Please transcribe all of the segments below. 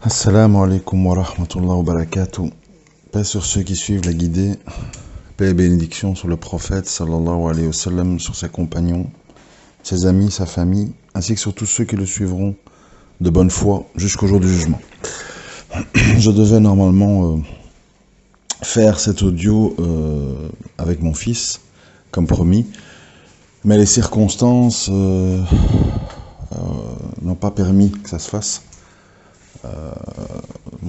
Assalamu alaikum wa rahmatullahi wa barakatuh. Paix sur ceux qui suivent la guidée, paix et bénédiction sur le prophète sallallahu alayhi wa sallam, sur ses compagnons, ses amis, sa famille, ainsi que sur tous ceux qui le suivront de bonne foi jusqu'au jour du jugement. Je devais normalement faire cet audio avec mon fils, comme promis, mais les circonstances n'ont pas permis que ça se fasse.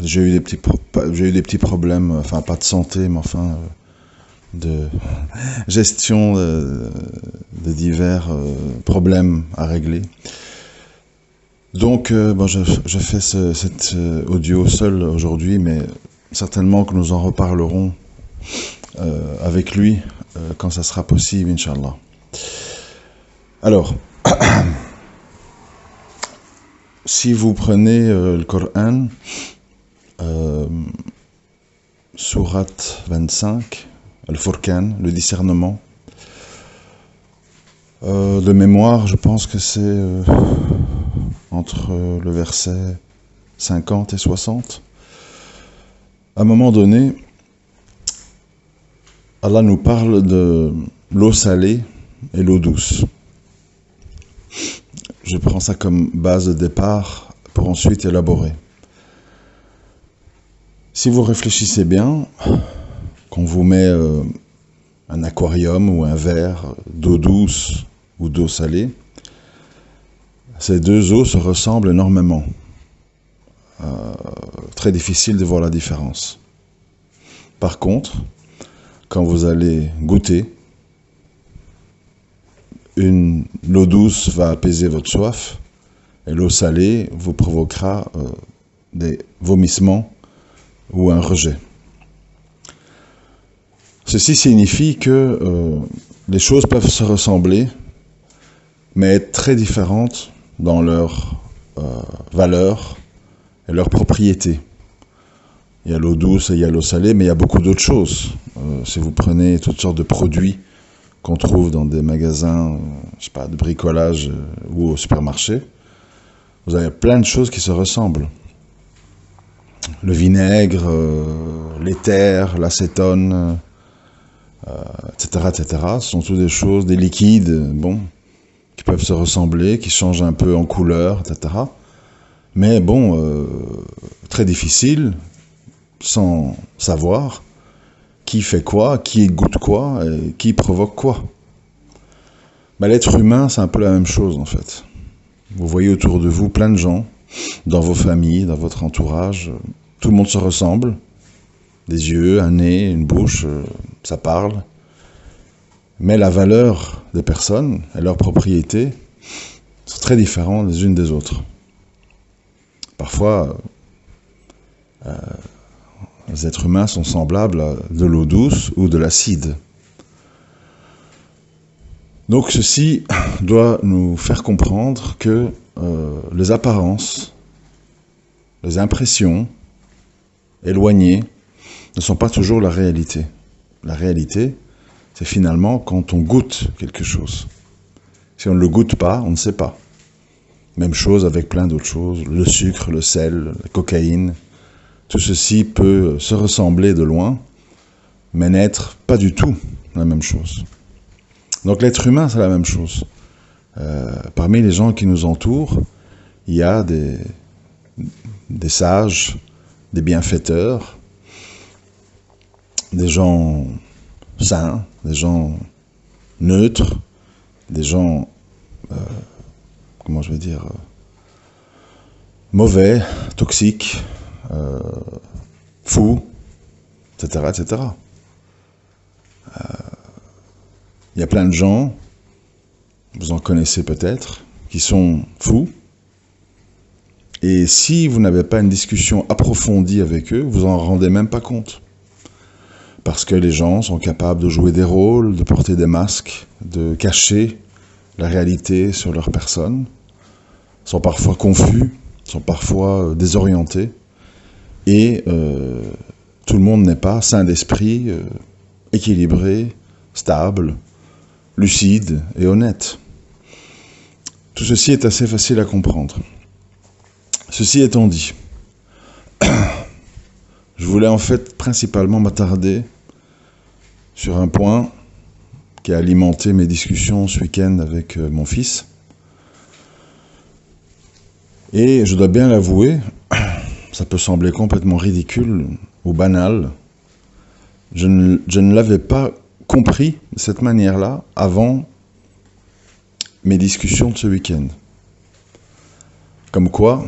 J'ai eu des petits problèmes, enfin pas de santé, mais enfin de gestion de divers problèmes à régler. Donc je fais cet audio seul aujourd'hui, mais certainement que nous en reparlerons avec lui quand ça sera possible, Inch'Allah. Alors, si vous prenez le Coran, sourate 25, Al-Furqan, le discernement, de mémoire, je pense que c'est entre le verset 50 et 60. À un moment donné, Allah nous parle de l'eau salée et l'eau douce. Je prends ça comme base de départ pour ensuite élaborer. Si vous réfléchissez bien, qu'on vous met un aquarium ou un verre d'eau douce ou d'eau salée, ces deux eaux se ressemblent énormément. Très difficile de voir la différence. Par contre, quand vous allez goûter, l'eau douce va apaiser votre soif et l'eau salée vous provoquera des vomissements ou un rejet. Ceci signifie que les choses peuvent se ressembler, mais être très différentes dans leur valeur et leurs propriétés. Il y a l'eau douce et il y a l'eau salée, mais il y a beaucoup d'autres choses. Si vous prenez toutes sortes de produits qu'on trouve dans des magasins, je sais pas, de bricolage ou au supermarché, vous avez plein de choses qui se ressemblent. Le vinaigre, l'éther, l'acétone, etc., etc. Ce sont toutes des choses, des liquides, qui peuvent se ressembler, qui changent un peu en couleur, etc. Mais très difficile, sans savoir qui fait quoi, qui goûte quoi, et qui provoque quoi. L'être humain, c'est un peu la même chose en fait. Vous voyez autour de vous plein de gens, dans vos familles, dans votre entourage, tout le monde se ressemble, des yeux, un nez, une bouche, ça parle. Mais la valeur des personnes et leurs propriétés sont très différentes les unes des autres. Parfois, les êtres humains sont semblables à de l'eau douce ou de l'acide. Donc ceci doit nous faire comprendre que les apparences, les impressions éloignées ne sont pas toujours la réalité. La réalité, c'est finalement quand on goûte quelque chose. Si on ne le goûte pas, on ne sait pas. Même chose avec plein d'autres choses, le sucre, le sel, la cocaïne. Tout ceci peut se ressembler de loin, mais n'être pas du tout la même chose. Donc l'être humain, c'est la même chose. Parmi les gens qui nous entourent, il y a des sages, des bienfaiteurs, des gens sains, des gens neutres, des gens, mauvais, toxiques, fous, etc., etc. Il y a plein de gens, vous en connaissez peut-être, qui sont fous, et si vous n'avez pas une discussion approfondie avec eux, vous en rendez même pas compte. Parce que les gens sont capables de jouer des rôles, de porter des masques, de cacher la réalité sur leur personne, sont parfois confus, sont parfois désorientés, et tout le monde n'est pas sain d'esprit, équilibré, stable, lucide et honnête. Tout ceci est assez facile à comprendre. Ceci étant dit, voulais en fait principalement m'attarder sur un point qui a alimenté mes discussions ce week-end avec mon fils. Et je dois bien l'avouer, ça peut sembler complètement ridicule ou banal, je ne l'avais pas compris de cette manière-là avant mes discussions de ce week-end. Comme quoi,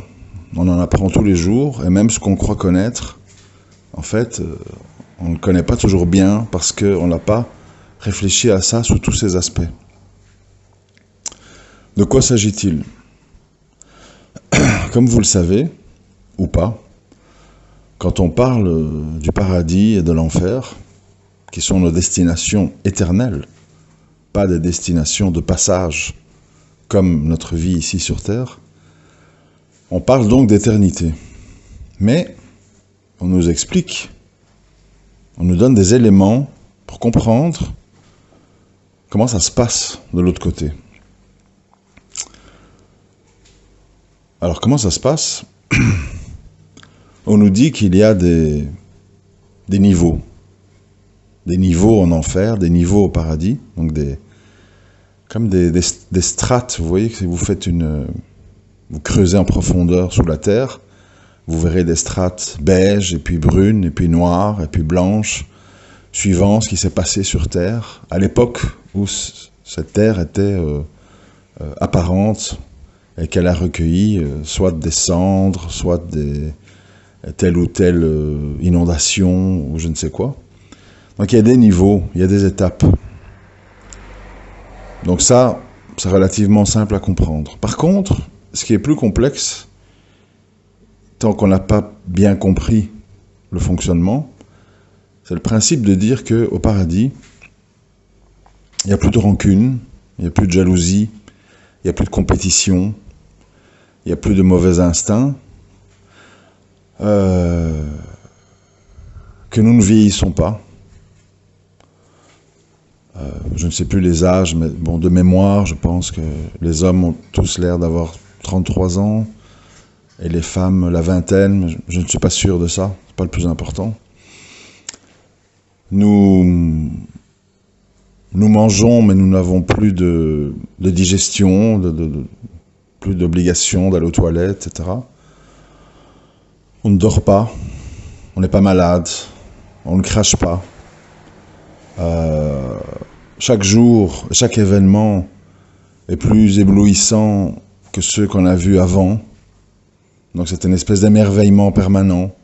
on en apprend tous les jours, et même ce qu'on croit connaître, en fait, on ne le connaît pas toujours bien parce qu'on n'a pas réfléchi à ça sous tous ses aspects. De quoi s'agit-il ? Comme vous le savez, ou pas, quand on parle du paradis et de l'enfer, qui sont nos destinations éternelles, pas des destinations de passage, comme notre vie ici sur Terre, on parle donc d'éternité. Mais on nous explique, on nous donne des éléments pour comprendre comment ça se passe de l'autre côté. Alors comment ça se passe ? On nous dit qu'il y a des niveaux. Des niveaux en enfer, des niveaux au paradis, donc comme des strates. Vous voyez que si vous faites vous creusez en profondeur sous la terre, vous verrez des strates beiges, et puis brunes, et puis noires, et puis blanches, suivant ce qui s'est passé sur Terre, à l'époque où cette terre était apparente, et qu'elle a recueilli soit des cendres, soit telle ou telle inondation, ou je ne sais quoi. Donc il y a des niveaux, il y a des étapes. Donc ça, c'est relativement simple à comprendre. Par contre, ce qui est plus complexe, tant qu'on n'a pas bien compris le fonctionnement, c'est le principe de dire qu'au paradis, il n'y a plus de rancune, il n'y a plus de jalousie, il n'y a plus de compétition, il n'y a plus de mauvais instincts, que nous ne vieillissons pas. Je ne sais plus les âges, mais bon, de mémoire, je pense que les hommes ont tous l'air d'avoir 33 ans, et les femmes la vingtaine, mais je ne suis pas sûr de ça, c'est pas le plus important. Nous mangeons, mais nous n'avons plus de digestion, plus d'obligation d'aller aux toilettes, etc. On ne dort pas, on n'est pas malade, on ne crache pas. Chaque jour, chaque événement est plus éblouissant que ceux qu'on a vus avant. Donc c'est une espèce d'émerveillement permanent.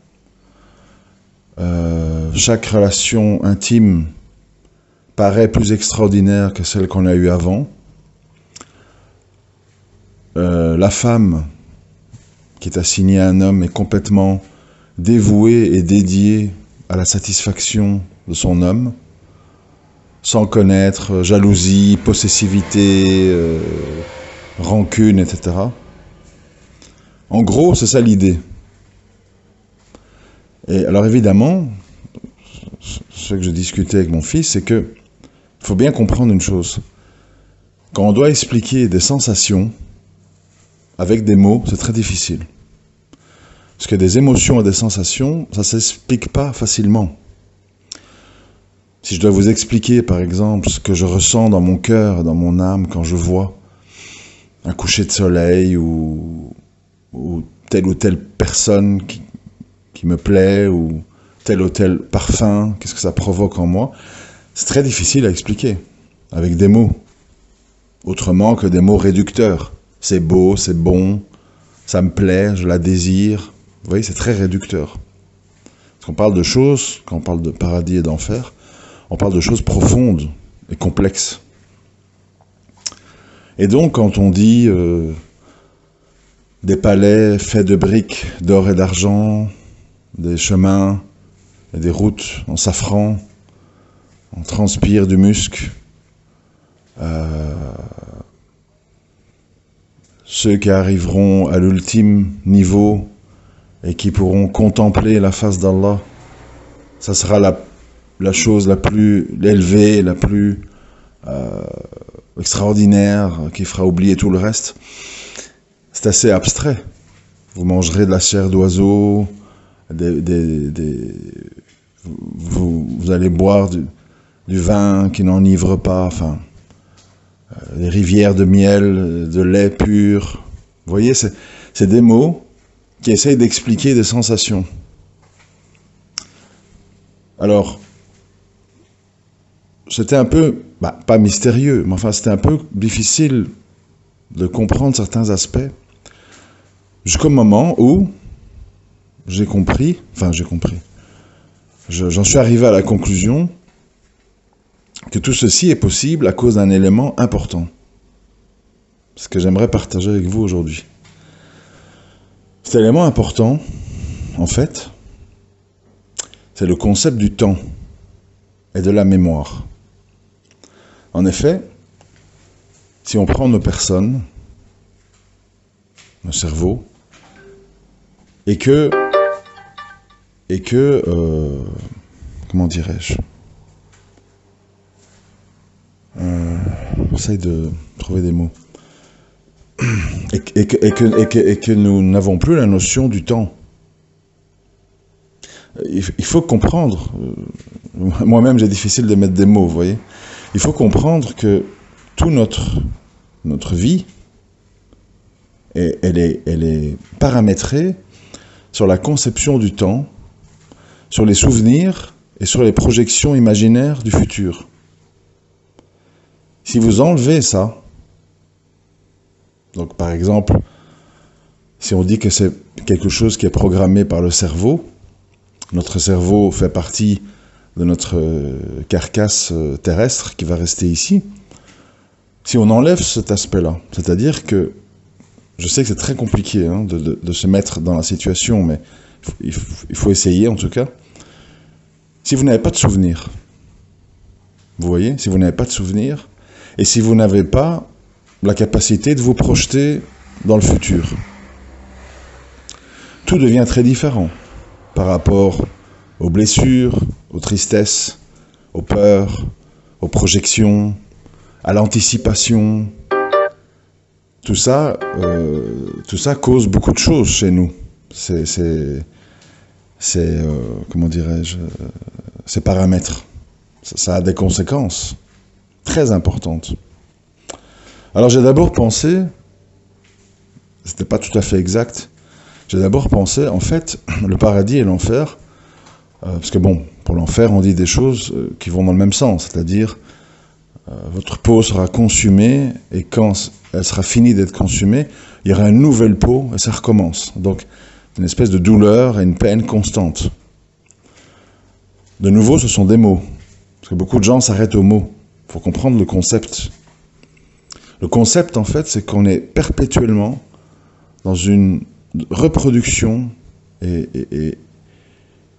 Chaque relation intime paraît plus extraordinaire que celle qu'on a eue avant. La femme qui est assignée à un homme est complètement dévouée et dédiée à la satisfaction de son homme, sans connaître jalousie, possessivité, rancune, etc. En gros, c'est ça l'idée. Et alors évidemment, ce que je discutais avec mon fils, c'est que il faut bien comprendre une chose. Quand on doit expliquer des sensations avec des mots, c'est très difficile. Parce que des émotions et des sensations, ça ne s'explique pas facilement. Si je dois vous expliquer, par exemple, ce que je ressens dans mon cœur, dans mon âme, quand je vois un coucher de soleil ou telle ou telle personne qui me plaît, ou tel parfum, qu'est-ce que ça provoque en moi, c'est très difficile à expliquer, avec des mots, autrement que des mots réducteurs. C'est beau, c'est bon, ça me plaît, je la désire. Vous voyez, c'est très réducteur. Parce qu'on parle de choses, quand on parle de paradis et d'enfer, on parle de choses profondes et complexes. Et donc, quand on dit des palais faits de briques d'or et d'argent, des chemins et des routes en safran, on transpire du musc, ceux qui arriveront à l'ultime niveau et qui pourront contempler la face d'Allah, ça sera la chose la plus élevée, la plus extraordinaire, qui fera oublier tout le reste. C'est assez abstrait. Vous mangerez de la chair d'oiseau, vous allez boire du vin qui n'enivre pas, enfin, des rivières de miel, de lait pur. Vous voyez, c'est des mots qui essayent d'expliquer des sensations. Alors, c'était un peu, pas mystérieux, mais enfin, c'était un peu difficile de comprendre certains aspects, jusqu'au moment où j'en suis arrivé à la conclusion que tout ceci est possible à cause d'un élément important. Ce que j'aimerais partager avec vous aujourd'hui. Cet élément important, en fait, c'est le concept du temps et de la mémoire. En effet, si on prend nos personnes, nos cerveaux, et que comment dirais-je, j'essaie de trouver des mots, et que nous n'avons plus la notion du temps. Il faut comprendre, moi-même j'ai difficile de mettre des mots, vous voyez. Il faut comprendre que toute notre vie, elle est paramétrée sur la conception du temps, sur les souvenirs et sur les projections imaginaires du futur. Si vous enlevez ça, donc par exemple, si on dit que c'est quelque chose qui est programmé par le cerveau, notre cerveau fait partie de notre carcasse terrestre qui va rester ici. Si on enlève cet aspect-là, c'est-à-dire que, je sais que c'est très compliqué de se mettre dans la situation, mais il faut essayer en tout cas. Si vous n'avez pas de souvenirs, vous voyez, si vous n'avez pas de souvenirs, et si vous n'avez pas la capacité de vous projeter dans le futur, tout devient très différent par rapport aux blessures, aux tristesses, aux peurs, aux projections, à l'anticipation. Tout ça cause beaucoup de choses chez nous. Comment dirais-je, ces paramètres. Ça a des conséquences très importantes. Alors j'ai d'abord pensé, c'était pas tout à fait exact, j'ai d'abord pensé, en fait, le paradis et l'enfer, parce que bon, pour l'enfer, on dit des choses qui vont dans le même sens, c'est-à-dire, votre peau sera consumée, et quand elle sera finie d'être consumée, il y aura une nouvelle peau, et ça recommence. Donc, une espèce de douleur et une peine constante. De nouveau, ce sont des mots, parce que beaucoup de gens s'arrêtent aux mots. Il faut comprendre le concept. Le concept, en fait, c'est qu'on est perpétuellement dans une reproduction et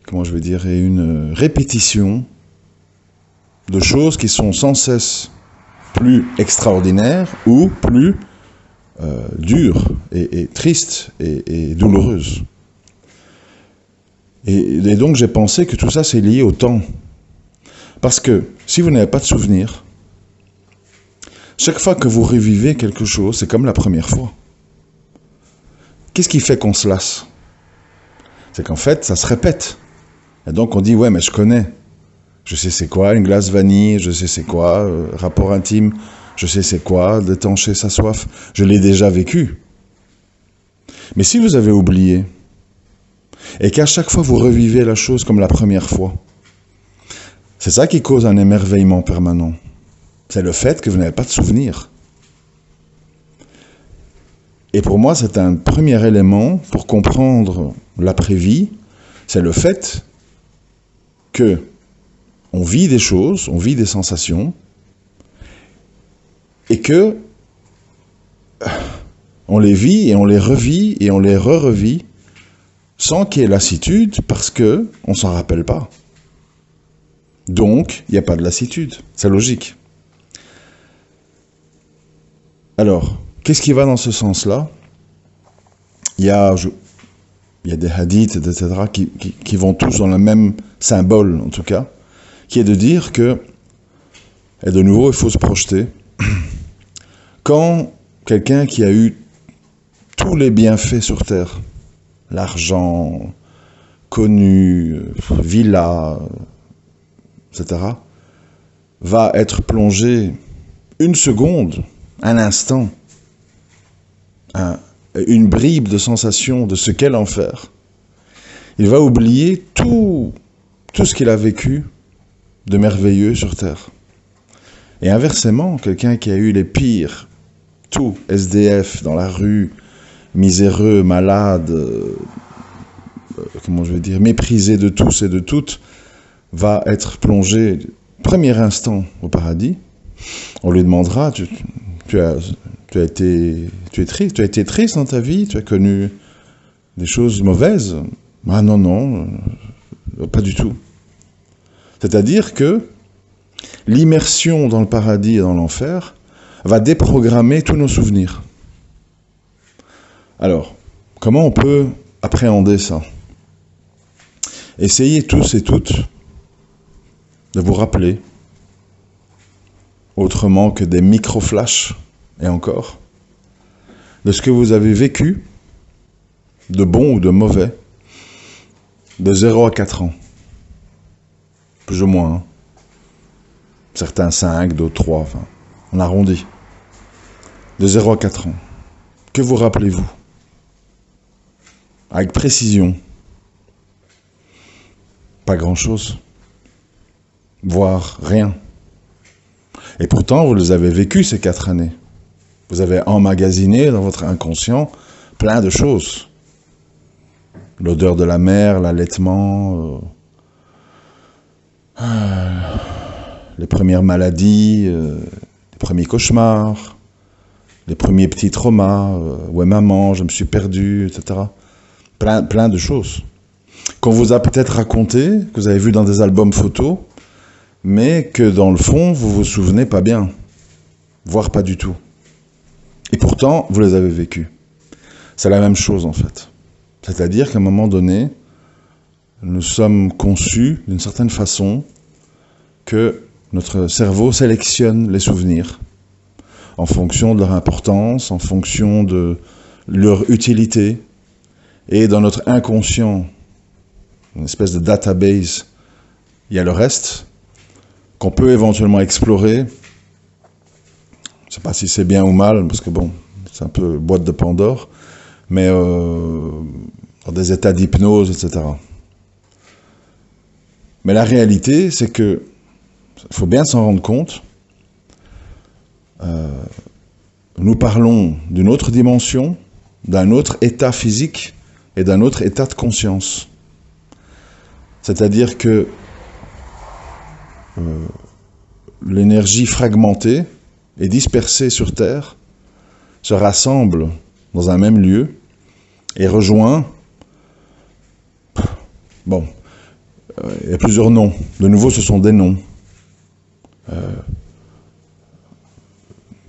comment je vais dire, et une répétition de choses qui sont sans cesse plus extraordinaires ou plus dures et tristes et douloureuses. Et donc j'ai pensé que tout ça c'est lié au temps. Parce que si vous n'avez pas de souvenir, chaque fois que vous revivez quelque chose, c'est comme la première fois. Qu'est-ce qui fait qu'on se lasse? C'est qu'en fait, ça se répète. Et donc on dit, ouais, mais je connais. Je sais c'est quoi une glace vanille, je sais c'est quoi rapport intime, je sais c'est quoi d'étancher sa soif. Je l'ai déjà vécu. Mais si vous avez oublié, et qu'à chaque fois vous revivez la chose comme la première fois, c'est ça qui cause un émerveillement permanent. C'est le fait que vous n'avez pas de souvenir. Et pour moi, c'est un premier élément pour comprendre l'après-vie, c'est le fait que on vit des choses, on vit des sensations, et que on les vit et on les revit et on les re-revit sans qu'il y ait lassitude parce que on s'en rappelle pas. Donc, il n'y a pas de lassitude. C'est logique. Alors, qu'est-ce qui va dans ce sens-là? Il y a des hadiths, etc., qui vont tous dans le même symbole, en tout cas, qui est de dire que, et de nouveau, il faut se projeter, quand quelqu'un qui a eu tous les bienfaits sur Terre, l'argent, connu, villa, etc., va être plongé une seconde, un instant, une bribe de sensation de ce qu'est l'enfer. Il va oublier tout ce qu'il a vécu de merveilleux sur Terre. Et inversement, quelqu'un qui a eu les pires, tout, SDF, dans la rue, miséreux, malade, méprisé de tous et de toutes, va être plongé, premier instant, au paradis. On lui demandera, tu es été triste dans ta vie, tu as connu des choses mauvaises? Ah non, pas du tout. C'est-à-dire que l'immersion dans le paradis et dans l'enfer va déprogrammer tous nos souvenirs. Alors, comment on peut appréhender ça? Essayez tous et toutes de vous rappeler, autrement que des micro-flashs, et encore, de ce que vous avez vécu, de bon ou de mauvais, de 0 à 4 ans. Plus ou moins. Hein. Certains 5, d'autres 3, enfin, on arrondit. De 0 à 4 ans. Que vous rappelez-vous? Avec précision. Pas grand-chose. Voire rien. Et pourtant, vous les avez vécues ces 4 années. Vous avez emmagasiné dans votre inconscient plein de choses. L'odeur de la mer, l'allaitement, les premières maladies, les premiers cauchemars, les premiers petits traumas, ouais maman, je me suis perdu, etc. Plein de choses qu'on vous a peut-être raconté, que vous avez vu dans des albums photos, mais que dans le fond, vous vous souvenez pas bien, voire pas du tout. Et pourtant, vous les avez vécues. C'est la même chose en fait. C'est-à-dire qu'à un moment donné, nous sommes conçus d'une certaine façon que notre cerveau sélectionne les souvenirs en fonction de leur importance, en fonction de leur utilité. Et dans notre inconscient, une espèce de database, il y a le reste qu'on peut éventuellement explorer. Je ne sais pas si c'est bien ou mal, parce que bon, c'est un peu boîte de Pandore, mais dans des états d'hypnose, etc. Mais la réalité, c'est que il faut bien s'en rendre compte. Nous parlons d'une autre dimension, d'un autre état physique et d'un autre état de conscience. C'est-à-dire que l'énergie fragmentée et dispersée sur Terre se rassemble dans un même lieu et rejoint, bon, il y a plusieurs noms. De nouveau, ce sont des noms.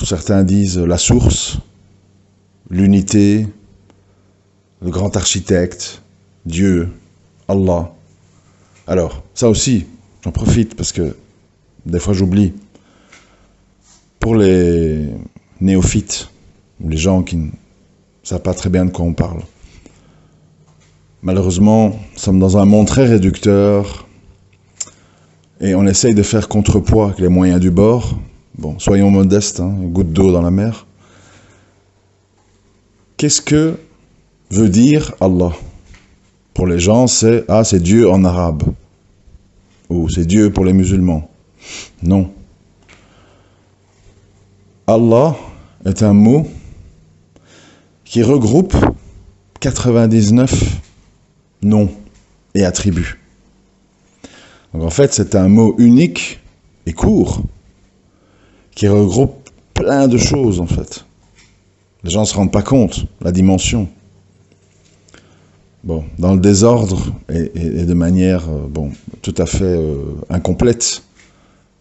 Certains disent la source, l'unité, le grand architecte, Dieu, Allah. Alors, ça aussi, j'en profite parce que des fois j'oublie. Pour les néophytes, ou les gens qui ne savent pas très bien de quoi on parle, malheureusement, nous sommes dans un monde très réducteur et on essaye de faire contrepoids avec les moyens du bord. Bon, soyons modestes, hein, une goutte d'eau dans la mer. Qu'est-ce que veut dire Allah? Pour les gens, c'est Dieu en arabe. Ou c'est Dieu pour les musulmans. Non. Allah est un mot qui regroupe 99 noms et attributs. Donc en fait, c'est un mot unique et court qui regroupe plein de choses en fait. Les gens ne se rendent pas compte, la dimension. Bon, dans le désordre et de manière tout à fait incomplète,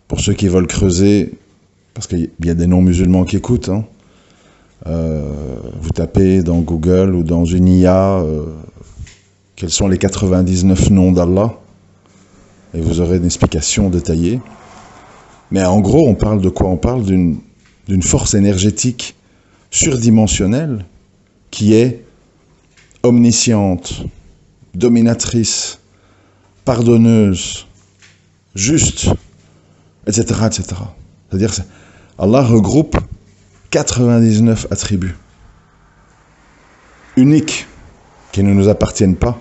pour ceux qui veulent creuser, parce qu'il y a des non-musulmans qui écoutent, hein. Vous tapez dans Google ou dans une IA quels sont les 99 noms d'Allah, et vous aurez une explication détaillée. Mais en gros, on parle de quoi? On parle d'une force énergétique surdimensionnelle qui est omnisciente, dominatrice, pardonneuse, juste, etc., etc. C'est-à-dire, Allah regroupe 99 attributs uniques qui ne nous appartiennent pas,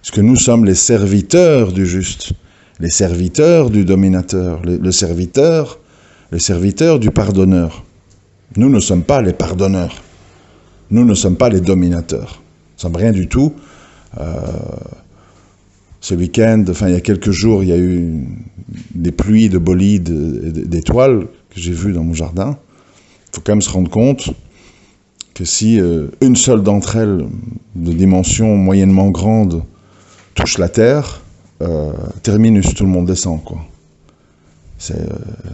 parce que nous sommes les serviteurs du juste, les serviteurs du dominateur, le serviteur du pardonneur. Nous ne sommes pas les pardonneurs, nous ne sommes pas les dominateurs, nous ne sommes rien du tout. Ce week-end, enfin il y a quelques jours, il y a eu des pluies de bolides, d'étoiles que j'ai vues dans mon jardin. Il faut quand même se rendre compte que si une seule d'entre elles, de dimension moyennement grande, touche la Terre, terminus, tout le monde descend, quoi. C'est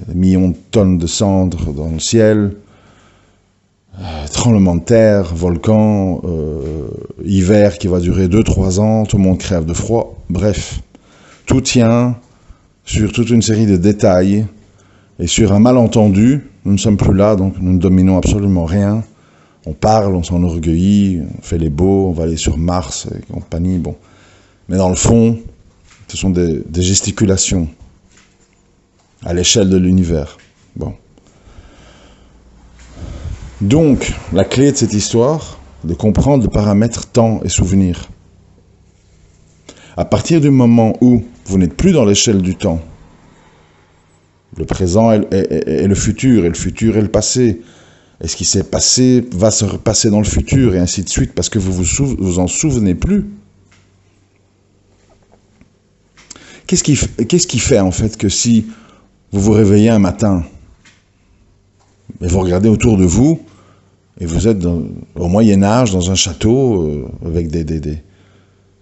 des millions de tonnes de cendres dans le ciel, tremblement de terre, volcan, hiver qui va durer 2-3 ans, tout le monde crève de froid. Bref, tout tient sur toute une série de détails et sur un malentendu. Nous ne sommes plus là, donc nous ne dominons absolument rien. On parle, on s'enorgueillit, on fait les beaux, on va aller sur Mars et compagnie. Bon. Mais dans le fond, ce sont des gesticulations à l'échelle de l'univers. Bon. Donc, la clé de cette histoire, de comprendre le paramètre temps et souvenir. À partir du moment où vous n'êtes plus dans l'échelle du temps, le présent est le futur, et le futur est le passé, et ce qui s'est passé va se repasser dans le futur, et ainsi de suite, parce que vous vous en souvenez plus. Qu'est-ce qui fait en fait que si vous vous réveillez un matin, et vous regardez autour de vous, et vous êtes au Moyen-Âge, dans un château, avec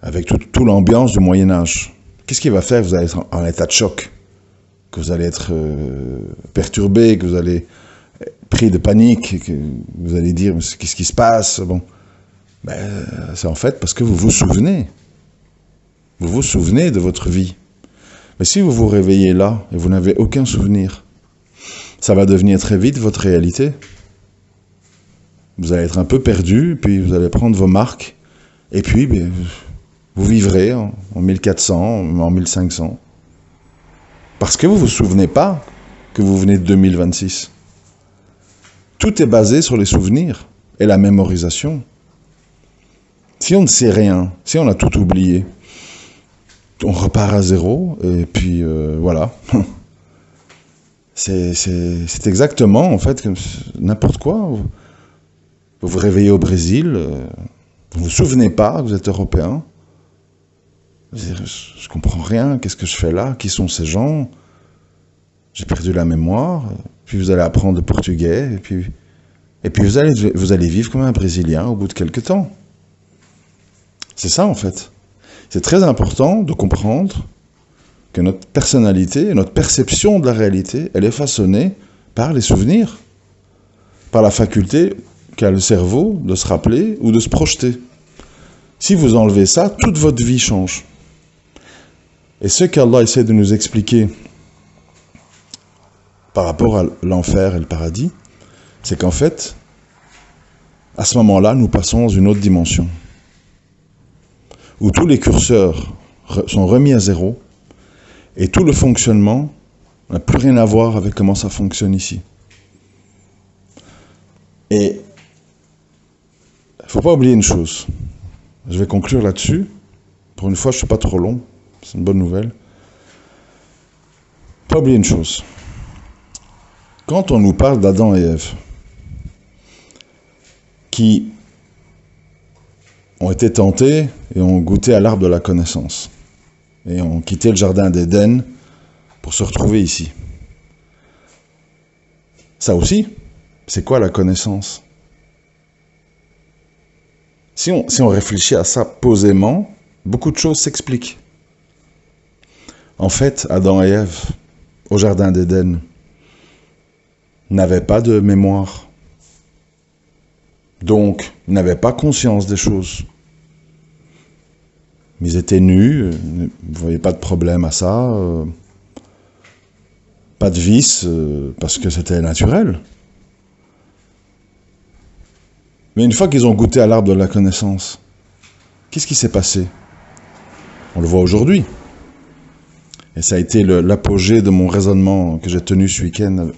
avec toute l'ambiance du Moyen-Âge. Qu'est-ce qui va faire que vous allez être en état de choc? Que vous allez être perturbé, que vous allez être pris de panique, que vous allez dire, qu'est-ce qui se passe? Bon, c'est en fait parce que vous vous souvenez. Vous vous souvenez de votre vie. Mais si vous vous réveillez là, et vous n'avez aucun souvenir, ça va devenir très vite votre réalité. Vous allez être un peu perdu, puis vous allez prendre vos marques, et puis vous vivrez en 1400, en 1500. Parce que vous ne vous souvenez pas que vous venez de 2026. Tout est basé sur les souvenirs et la mémorisation. Si on ne sait rien, si on a tout oublié, on repart à zéro, et puis voilà. C'est exactement, en fait, comme n'importe quoi. Vous vous réveillez au Brésil, vous ne vous souvenez pas que vous êtes européen. Je ne comprends rien, qu'est-ce que je fais là? Qui sont ces gens? J'ai perdu la mémoire. Puis vous allez apprendre le portugais, et puis vous allez vivre comme un Brésilien au bout de quelques temps. C'est ça, en fait. C'est très important de comprendre que notre personnalité, notre perception de la réalité, elle est façonnée par les souvenirs, par la faculté qu'a le cerveau de se rappeler ou de se projeter. Si vous enlevez ça, toute votre vie change. Et ce qu'Allah essaie de nous expliquer par rapport à l'enfer et le paradis, c'est qu'en fait, à ce moment-là, nous passons dans une autre dimension, où tous les curseurs sont remis à zéro, et tout le fonctionnement n'a plus rien à voir avec comment ça fonctionne ici. Et il ne faut pas oublier une chose. Je vais conclure là-dessus. Pour une fois, je ne suis pas trop long. C'est une bonne nouvelle. Il ne faut pas oublier une chose. Quand on nous parle d'Adam et Ève, qui ont été tentés et ont goûté à l'arbre de la connaissance, et ont quitté le jardin d'Éden pour se retrouver ici. Ça aussi, c'est quoi la connaissance? Si on réfléchit à ça posément, beaucoup de choses s'expliquent. En fait, Adam et Ève, au jardin d'Éden, n'avaient pas de mémoire. Donc, ils n'avaient pas conscience des choses. Ils étaient nus, vous ne voyez pas de problème à ça, pas de vice, parce que c'était naturel. Mais une fois qu'ils ont goûté à l'arbre de la connaissance, qu'est-ce qui s'est passé? On le voit aujourd'hui. Et ça a été l'apogée de mon raisonnement que j'ai tenu ce week-end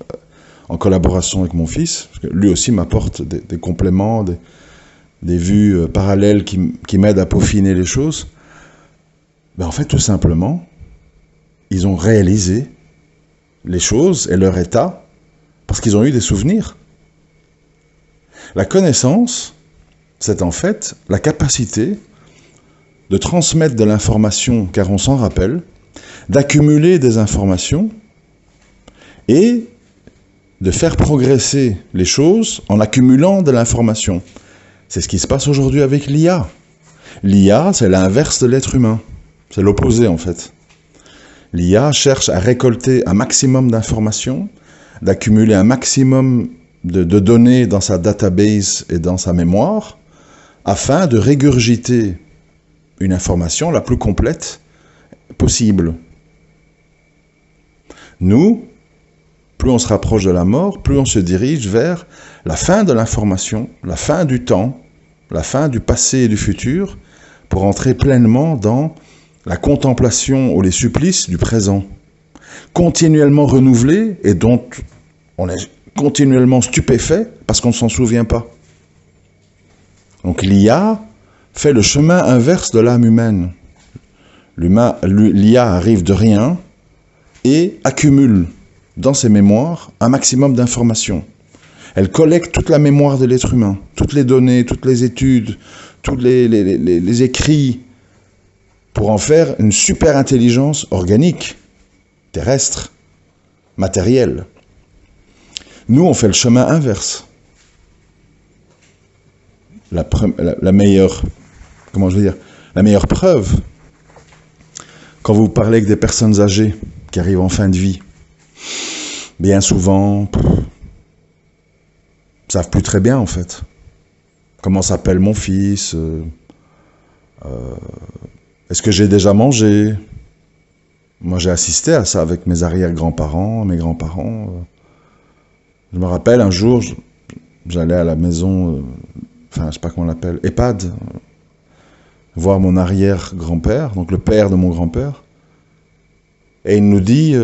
en collaboration avec mon fils. Parce que lui aussi m'apporte des compléments, des vues parallèles qui m'aident à peaufiner les choses. Ben en fait, tout simplement, ils ont réalisé les choses et leur état parce qu'ils ont eu des souvenirs. La connaissance, c'est en fait la capacité de transmettre de l'information, car on s'en rappelle, d'accumuler des informations et de faire progresser les choses en accumulant de l'information. C'est ce qui se passe aujourd'hui avec l'IA. L'IA, c'est l'inverse de l'être humain. C'est l'opposé, en fait. L'IA cherche à récolter un maximum d'informations, d'accumuler un maximum de données dans sa database et dans sa mémoire, afin de régurgiter une information la plus complète possible. Nous, plus on se rapproche de la mort, plus on se dirige vers la fin de l'information, la fin du temps, la fin du passé et du futur, pour entrer pleinement dans la contemplation ou les supplices du présent, continuellement renouvelé et dont on est continuellement stupéfait parce qu'on ne s'en souvient pas. Donc l'IA fait le chemin inverse de l'âme humaine. L'IA arrive de rien et accumule dans ses mémoires un maximum d'informations. Elle collecte toute la mémoire de l'être humain, toutes les données, toutes les études, tous les écrits, pour en faire une super intelligence organique, terrestre, matérielle. Nous, on fait le chemin inverse. La meilleure preuve, quand vous parlez avec des personnes âgées qui arrivent en fin de vie, bien souvent, ne savent plus très bien en fait. Comment s'appelle mon fils, est-ce que j'ai déjà mangé? Moi j'ai assisté à ça avec mes arrière-grands-parents, mes grands-parents. Je me rappelle un jour, j'allais à la maison, je sais pas comment on l'appelle, EHPAD, voir mon arrière-grand-père, donc le père de mon grand-père, et il nous dit,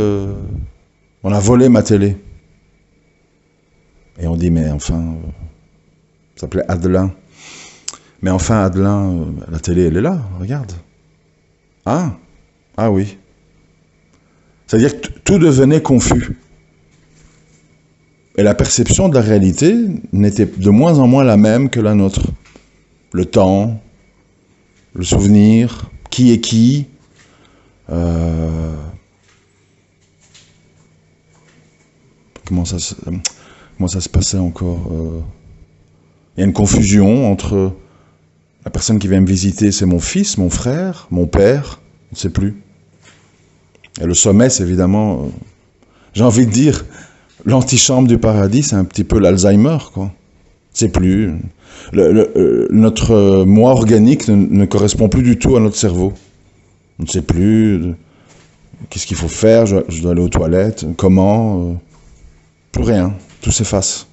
on a volé ma télé. Et on dit, mais enfin, ça s'appelait Adelin. Mais enfin, Adelin, la télé, elle est là, regarde. Ah oui. C'est-à-dire que tout devenait confus. Et la perception de la réalité n'était de moins en moins la même que la nôtre. Le temps, le souvenir, qui est qui, comment ça se passait encore, il y a une confusion entre la personne qui vient me visiter, c'est mon fils, mon frère, mon père, on ne sait plus. Et le sommet, c'est évidemment, j'ai envie de dire, l'antichambre du paradis, c'est un petit peu l'Alzheimer, quoi. C'est plus. Notre moi organique ne correspond plus du tout à notre cerveau. On ne sait plus qu'est-ce qu'il faut faire, je dois aller aux toilettes, comment, plus rien, tout s'efface.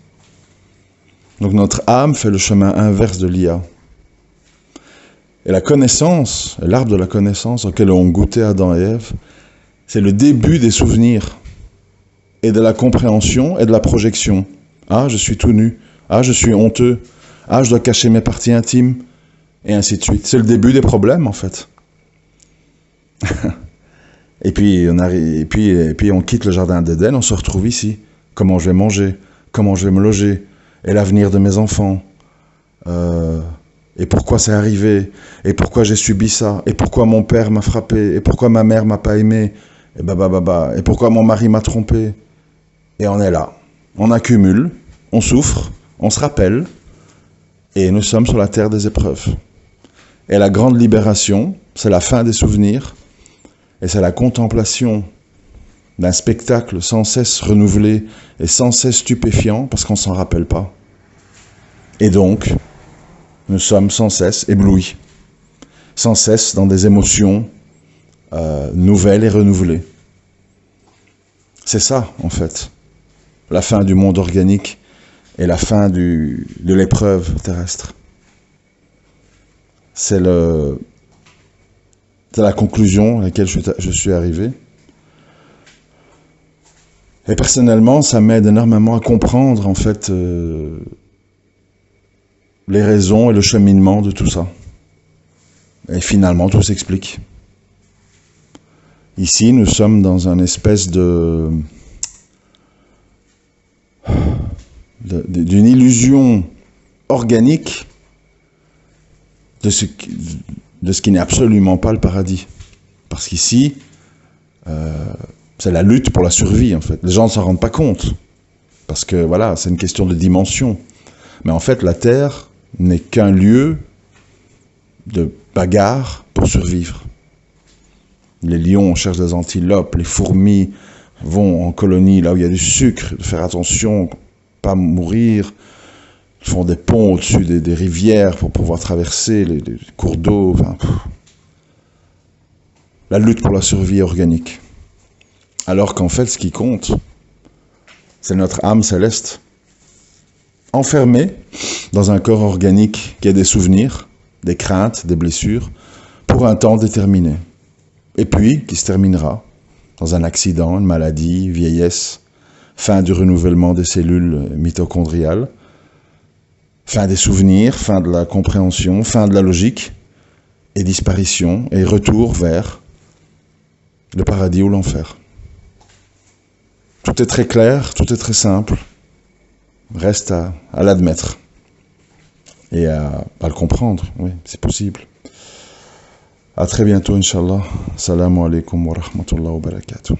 Donc notre âme fait le chemin inverse de l'IA. Et la connaissance, l'arbre de la connaissance auquel ont goûté Adam et Ève, c'est le début des souvenirs et de la compréhension et de la projection. Ah, je suis tout nu. Ah, je suis honteux. Ah, je dois cacher mes parties intimes. Et ainsi de suite. C'est le début des problèmes, en fait. et puis on quitte le jardin d'Éden, on se retrouve ici. Comment je vais manger? Comment je vais me loger? Et l'avenir de mes enfants? Et pourquoi c'est arrivé? Et pourquoi j'ai subi ça? Et pourquoi mon père m'a frappé? Et pourquoi ma mère m'a pas aimé? Et pourquoi mon mari m'a trompé? Et on est là. On accumule, on souffre, on se rappelle, et nous sommes sur la terre des épreuves. Et la grande libération, c'est la fin des souvenirs, et c'est la contemplation d'un spectacle sans cesse renouvelé et sans cesse stupéfiant, parce qu'on ne s'en rappelle pas. Et donc, nous sommes sans cesse éblouis, sans cesse dans des émotions nouvelles et renouvelées. C'est ça, en fait, la fin du monde organique et la fin de l'épreuve terrestre. C'est la conclusion à laquelle je suis arrivé. Et personnellement, ça m'aide énormément à comprendre, en fait, les raisons et le cheminement de tout ça. Et finalement, tout s'explique. Ici, nous sommes dans une espèce d'une illusion organique de ce qui n'est absolument pas le paradis. Parce qu'ici, c'est la lutte pour la survie, en fait. Les gens ne s'en rendent pas compte. Parce que, voilà, c'est une question de dimension. Mais en fait, la Terre n'est qu'un lieu de bagarre pour survivre. Les lions cherchent des antilopes, les fourmis vont en colonie là où il y a du sucre, de faire attention, pas mourir. Ils font des ponts au-dessus des rivières pour pouvoir traverser les cours d'eau. Enfin, la lutte pour la survie organique. Alors qu'en fait, ce qui compte, c'est notre âme céleste, enfermée dans un corps organique qui a des souvenirs, des craintes, des blessures, pour un temps déterminé. Et puis, qui se terminera dans un accident, une maladie, vieillesse, fin du renouvellement des cellules mitochondriales, fin des souvenirs, fin de la compréhension, fin de la logique, et disparition, et retour vers le paradis ou l'enfer. Tout est très clair, tout est très simple. Reste à l'admettre et à le comprendre. Oui, c'est possible. À très bientôt, Inch'Allah. Assalamu alaikum wa rahmatullahi wa barakatuh.